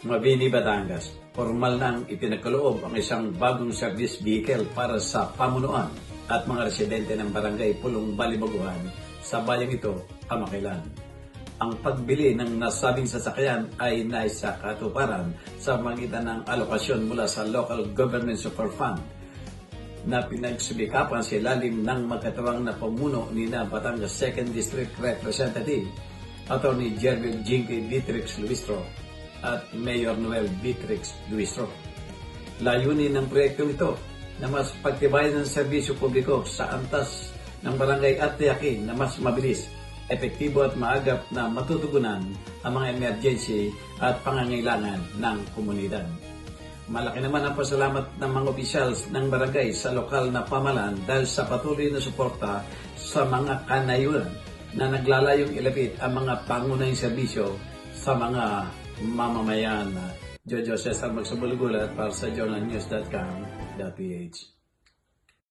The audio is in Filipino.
Mabini, Batangas, formal nang ipinagkaloob ang isang bagong service vehicle para sa pamunuan at mga residente ng barangay Pulong Balibaguhan sa bayang ito kamakailan. Ang pagbili ng nasabing sasakyan ay naisakatuparan sa magitan ng alokasyon mula sa Local Government Super Fund na pinagsubikapan sa ilalim ng magkatawang na pamuno ni na Batangas 2nd District Representative Attorney Jervil Jinky Beatrix Luistro at Mayor Noel Beatrix Luistro. Layunin ng proyektong ito na mas pagtibayan ng serbisyo publiko sa antas ng barangay at tiyakin na mas mabilis, epektibo at maagap na matutugunan ang mga emergency at pangangailangan ng komunidad. Malaki naman ang pasalamat ng mga opisyals ng barangay sa lokal na pamahalaan dahil sa patuloy na suporta sa mga kanayunan na naglalayong ilapit ang mga pangunahing serbisyo sa mga mamamayan. Jojo Cesar Magsabulugulat para sa journalnews.com.ph.